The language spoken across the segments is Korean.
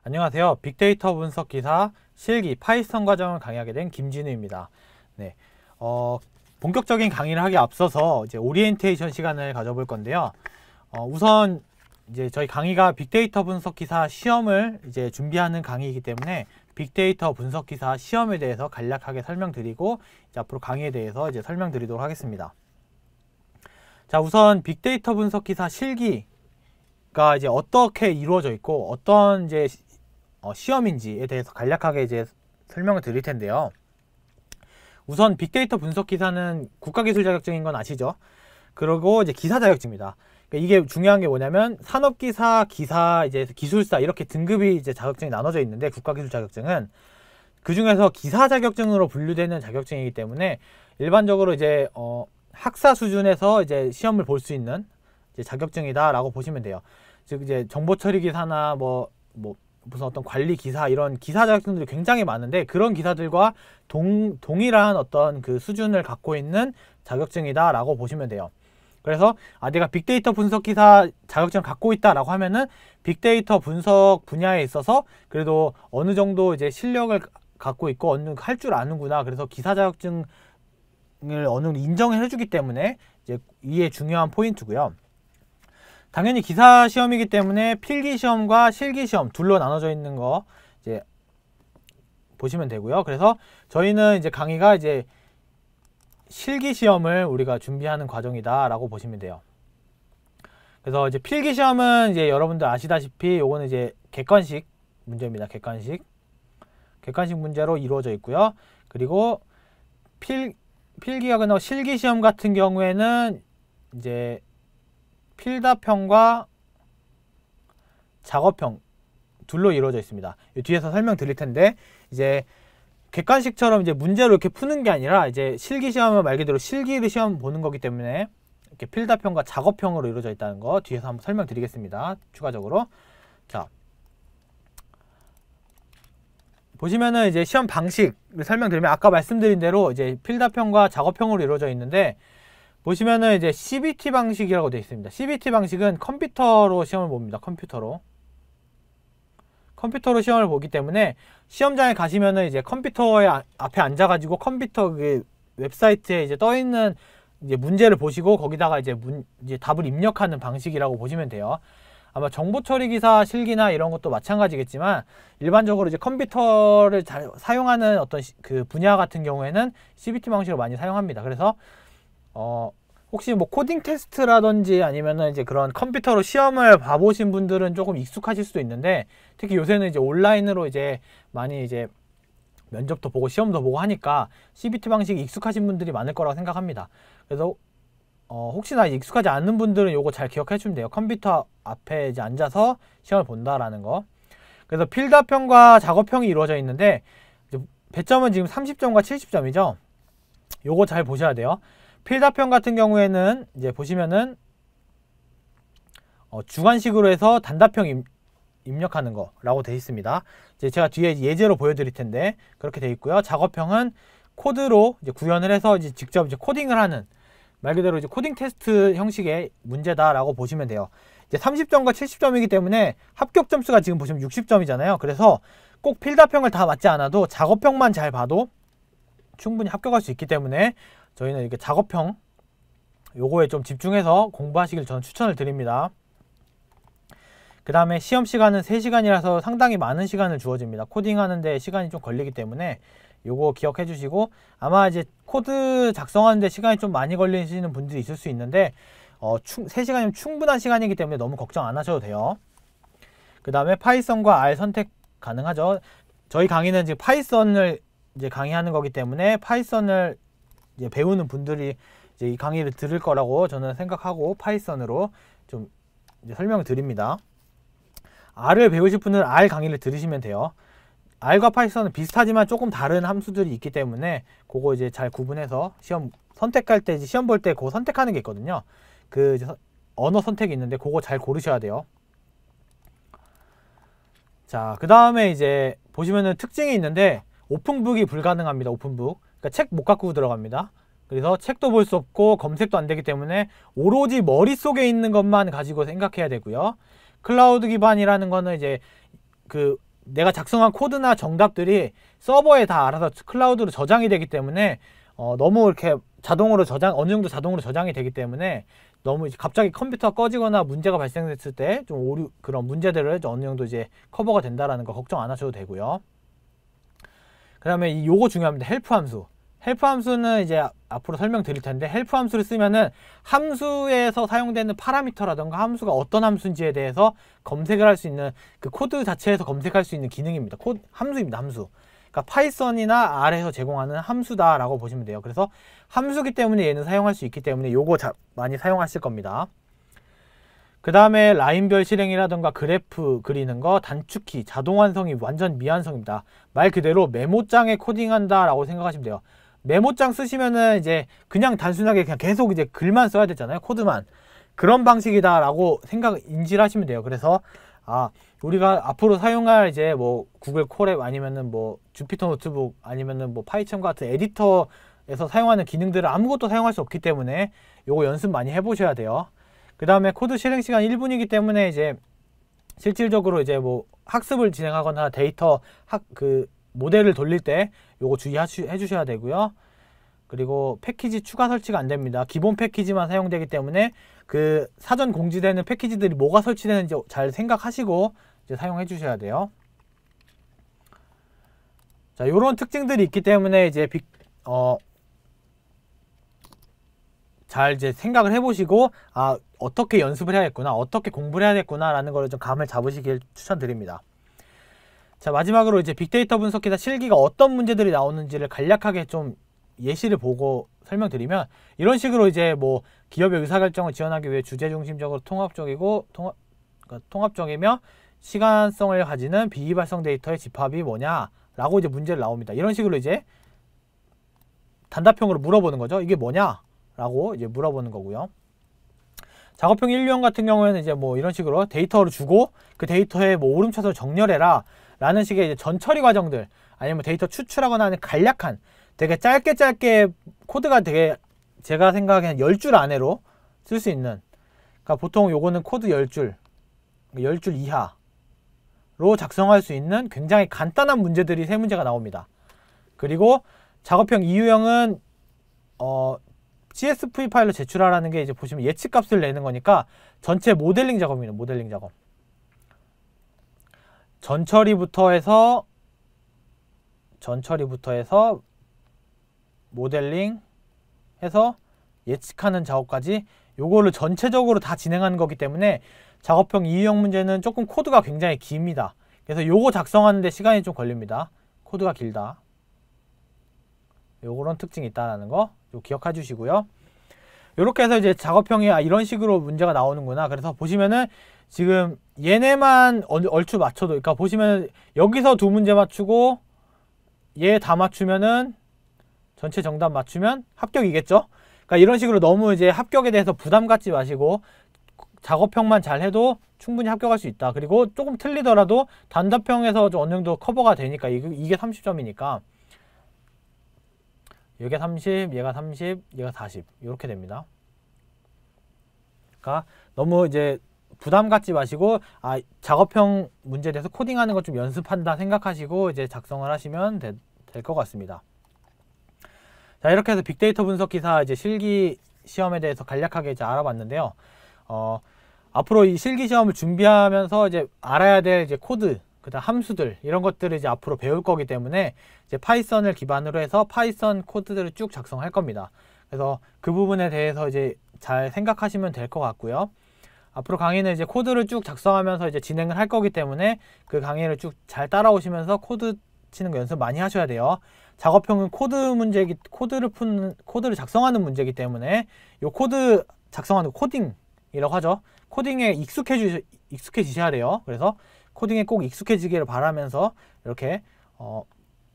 안녕하세요. 빅데이터 분석 기사 실기 파이썬 과정을 강의하게 된 김진우입니다. 네, 본격적인 강의를 하기 앞서서 이제 오리엔테이션 시간을 가져볼 건데요. 우선 이제 저희 강의가 빅데이터 분석 기사 시험을 이제 준비하는 강의이기 때문에 빅데이터 분석 기사 시험에 대해서 간략하게 설명드리고 이제 앞으로 강의에 대해서 이제 설명드리도록 하겠습니다. 자, 우선 빅데이터 분석 기사 실기가 이제 어떻게 이루어져 있고 어떤 이제 시험인지에 대해서 간략하게 이제 설명을 드릴 텐데요. 우선 빅데이터 분석 기사는 국가기술 자격증인 건 아시죠? 그리고 이제 기사 자격증입니다. 그러니까 이게 중요한 게 뭐냐면 산업기사, 기사, 이제 기술사 이렇게 등급이 이제 자격증이 나눠져 있는데 국가기술 자격증은 그 중에서 기사 자격증으로 분류되는 자격증이기 때문에 일반적으로 이제 학사 수준에서 이제 시험을 볼 수 있는 이제 자격증이다라고 보시면 돼요. 즉 이제 정보 처리 기사나 무슨 어떤 관리 기사 이런 기사 자격증들이 굉장히 많은데 그런 기사들과 동일한 어떤 그 수준을 갖고 있는 자격증이다 라고 보시면 돼요. 그래서 내가 빅데이터 분석 기사 자격증을 갖고 있다 라고 하면은 빅데이터 분석 분야에 있어서 그래도 어느 정도 이제 실력을 갖고 있고 어느 정도 할 줄 아는구나. 그래서 기사 자격증을 어느 정도 인정을 해주기 때문에 이제 이게 중요한 포인트고요. 당연히 기사 시험이기 때문에 필기 시험과 실기 시험 둘로 나눠져 있는 거 이제 보시면 되고요. 그래서 저희는 이제 강의가 이제 실기 시험을 우리가 준비하는 과정이다라고 보시면 돼요. 그래서 이제 필기 시험은 이제 여러분들 아시다시피 요거는 이제 객관식 문제입니다. 객관식 문제로 이루어져 있고요. 그리고 필기가 끝나고 실기 시험 같은 경우에는 이제 필답형과 작업형 둘로 이루어져 있습니다. 뒤에서 설명드릴 텐데 이제 객관식처럼 이제 문제로 이렇게 푸는 게 아니라 이제 실기 시험은 말 그대로 실기를 시험 보는 거기 때문에 이렇게 필답형과 작업형으로 이루어져 있다는 거 뒤에서 한번 설명드리겠습니다. 추가적으로 자 보시면은 이제 시험 방식을 설명드리면 아까 말씀드린 대로 이제 필답형과 작업형으로 이루어져 있는데 보시면은 이제 CBT 방식이라고 되어 있습니다. CBT 방식은 컴퓨터로 시험을 봅니다. 컴퓨터로 시험을 보기 때문에 시험장에 가시면은 이제 컴퓨터에 앞에 앉아가지고 컴퓨터 그 웹사이트에 이제 떠 있는 이제 문제를 보시고 거기다가 이제 답을 입력하는 방식이라고 보시면 돼요. 아마 정보 처리 기사 실기나 이런 것도 마찬가지겠지만 일반적으로 이제 컴퓨터를 잘 사용하는 어떤 그 분야 같은 경우에는 CBT 방식을 많이 사용합니다. 그래서 혹시 뭐 코딩 테스트라든지 아니면은 이제 그런 컴퓨터로 시험을 봐보신 분들은 조금 익숙하실 수도 있는데 특히 요새는 이제 온라인으로 이제 많이 이제 면접도 보고 시험도 보고 하니까 CBT 방식이 익숙하신 분들이 많을 거라고 생각합니다. 그래서 혹시나 익숙하지 않은 분들은 요거 잘 기억해 주면 돼요. 컴퓨터 앞에 이제 앉아서 시험을 본다라는 거. 그래서 필답형과 작업형이 이루어져 있는데 이제 배점은 지금 30점과 70점이죠. 요거 잘 보셔야 돼요. 필답형 같은 경우에는 이제 보시면은 주관식으로 해서 단답형 입력하는 거라고 되어 있습니다. 이제 제가 뒤에 예제로 보여드릴 텐데 그렇게 되어 있고요. 작업형은 코드로 이제 구현을 해서 이제 직접 이제 코딩을 하는 말 그대로 이제 코딩 테스트 형식의 문제다라고 보시면 돼요. 이제 30점과 70점이기 때문에 합격 점수가 지금 보시면 60점이잖아요. 그래서 꼭 필답형을 다 맞지 않아도 작업형만 잘 봐도 충분히 합격할 수 있기 때문에 저희는 이렇게 작업형 요거에 좀 집중해서 공부하시길 저는 추천을 드립니다. 그 다음에 시험 시간은 3시간이라서 상당히 많은 시간을 주어집니다. 코딩하는데 시간이 좀 걸리기 때문에 요거 기억해 주시고 아마 이제 코드 작성하는데 시간이 좀 많이 걸리시는 분들이 있을 수 있는데 3시간이면 충분한 시간이기 때문에 너무 걱정 안 하셔도 돼요. 그 다음에 파이썬과 R 선택 가능하죠. 저희 강의는 이제 파이썬을 이제 강의하는 거기 때문에 파이썬을 이제 배우는 분들이 이제 이 강의를 들을 거라고 저는 생각하고 파이썬으로 좀 이제 설명을 드립니다. R을 배우실 분은 R 강의를 들으시면 돼요. R과 파이썬은 비슷하지만 조금 다른 함수들이 있기 때문에 그거 이제 잘 구분해서 시험 선택할 때 시험 볼 때 그거 선택하는 게 있거든요. 그 이제 언어 선택이 있는데 그거 잘 고르셔야 돼요. 자, 그 다음에 이제 보시면은 특징이 있는데 오픈북이 불가능합니다. 오픈북. 그러니까 책 못 갖고 들어갑니다. 그래서 책도 볼 수 없고 검색도 안 되기 때문에 오로지 머릿속에 있는 것만 가지고 생각해야 되고요. 클라우드 기반이라는 거는 이제 그 내가 작성한 코드나 정답들이 서버에 다 알아서 클라우드로 저장이 되기 때문에 너무 이렇게 자동으로 어느 정도 자동으로 저장이 되기 때문에 너무 이제 갑자기 컴퓨터가 꺼지거나 문제가 발생했을 때 좀 그런 문제들을 어느 정도 이제 커버가 된다라는 거 걱정 안 하셔도 되고요. 그 다음에 요거 중요합니다. 헬프 함수. 헬프 함수는 이제 앞으로 설명드릴 텐데, 헬프 함수를 쓰면은 함수에서 사용되는 파라미터라던가 함수가 어떤 함수인지에 대해서 검색을 할 수 있는, 그 코드 자체에서 검색할 수 있는 기능입니다. 함수입니다. 함수. 그러니까 파이썬이나 R에서 제공하는 함수다라고 보시면 돼요. 그래서 함수기 때문에 얘는 사용할 수 있기 때문에 요거 많이 사용하실 겁니다. 그 다음에 라인별 실행이라던가 그래프 그리는 거, 단축키, 자동 완성이 완전 미완성입니다. 말 그대로 메모장에 코딩한다 라고 생각하시면 돼요. 메모장 쓰시면은 이제 그냥 단순하게 그냥 계속 이제 글만 써야 되잖아요. 코드만. 그런 방식이다 라고 인지를 하시면 돼요. 그래서 우리가 앞으로 사용할 이제 뭐 구글 콜앱 아니면은 뭐 주피터 노트북 아니면은 뭐 파이썬 같은 에디터에서 사용하는 기능들을 아무것도 사용할 수 없기 때문에 요거 연습 많이 해보셔야 돼요. 그 다음에 코드 실행 시간 1분이기 때문에 이제 실질적으로 이제 뭐 학습을 진행하거나 데이터 모델을 돌릴 때 요거 주의해 주셔야 되고요. 그리고 패키지 추가 설치가 안 됩니다. 기본 패키지만 사용되기 때문에 그 사전 공지되는 패키지들이 뭐가 설치되는지 잘 생각하시고 이제 사용해 주셔야 돼요. 자, 요런 특징들이 있기 때문에 이제 잘 이제 생각을 해보시고 어떻게 연습을 해야겠구나, 어떻게 공부를 해야겠구나 라는 걸 좀 감을 잡으시길 추천드립니다. 자, 마지막으로 이제 빅데이터 분석기사 실기가 어떤 문제들이 나오는지를 간략하게 좀 예시를 보고 설명드리면, 이런 식으로 이제 뭐 기업의 의사결정을 지원하기 위해 주제중심적으로 통합적이며 시간성을 가지는 비이발성 데이터의 집합이 뭐냐 라고 이제 문제를 나옵니다. 이런 식으로 이제 단답형으로 물어보는 거죠. 이게 뭐냐 라고 이제 물어보는 거고요. 작업형 1유형 같은 경우에는 이제 뭐 이런 식으로 데이터를 주고 그 데이터에 뭐 오름차순을 정렬해라 라는 식의 이제 전처리 과정들, 아니면 데이터 추출하거나 하는 간략한 되게 짧게 코드가 되게 제가 생각하기엔 10줄 안으로 쓸 수 있는, 그러니까 보통 요거는 코드 10줄 이하로 작성할 수 있는 굉장히 간단한 문제들이 3문제가 나옵니다. 그리고 작업형 2유형은 CSV 파일로 제출하라는 게 이제 보시면 예측값을 내는 거니까 전체 모델링 작업입니다. 모델링 작업. 전처리부터 해서 모델링 해서 예측하는 작업까지 요거를 전체적으로 다 진행하는 거기 때문에 작업형 2유형 문제는 조금 코드가 굉장히 깁니다. 그래서 요거 작성하는데 시간이 좀 걸립니다. 코드가 길다. 요런 특징이 있다는 거 기억해 주시고요. 요렇게 해서 이제 작업형이 이런 식으로 문제가 나오는구나. 그래서 보시면은 지금 얘네만 얼추 맞춰도, 그러니까 보시면 여기서 2문제 맞추고 얘 다 맞추면은 전체 정답 맞추면 합격이겠죠. 그러니까 이런 식으로 너무 이제 합격에 대해서 부담 갖지 마시고 작업형만 잘 해도 충분히 합격할 수 있다. 그리고 조금 틀리더라도 단답형에서 어느 정도 커버가 되니까 이게 30점이니까 이게 30, 얘가 30, 얘가 40 이렇게 됩니다. 그러니까 너무 이제 부담 갖지 마시고 작업형 문제에 대해서 코딩하는 거 좀 연습한다 생각하시고 이제 작성을 하시면 될 것 같습니다. 자, 이렇게 해서 빅데이터 분석 기사 이제 실기 시험에 대해서 간략하게 이제 알아봤는데요. 앞으로 이 실기 시험을 준비하면서 이제 알아야 될 이제 코드, 그다음 함수들 이런 것들을 이제 앞으로 배울 거기 때문에 이제 파이썬을 기반으로 해서 파이썬 코드들을 쭉 작성할 겁니다. 그래서 그 부분에 대해서 이제 잘 생각하시면 될 것 같고요. 앞으로 강의는 이제 코드를 쭉 작성하면서 이제 진행을 할 거기 때문에 그 강의를 쭉 잘 따라오시면서 코드 치는 거 연습 많이 하셔야 돼요. 작업형은 코드를 작성하는 문제이기 때문에 요 코드 작성하는 코딩이라고 하죠. 코딩에 익숙해지셔야 돼요. 그래서 코딩에 꼭 익숙해지기를 바라면서 이렇게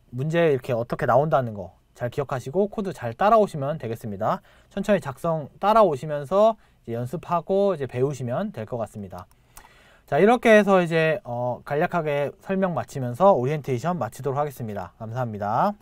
문제 이렇게 어떻게 나온다는 거 잘 기억하시고 코드 잘 따라오시면 되겠습니다. 천천히 작성 따라오시면서 이제 연습하고 이제 배우시면 될 것 같습니다. 자, 이렇게 해서 이제 간략하게 설명 마치면서 오리엔테이션 마치도록 하겠습니다. 감사합니다.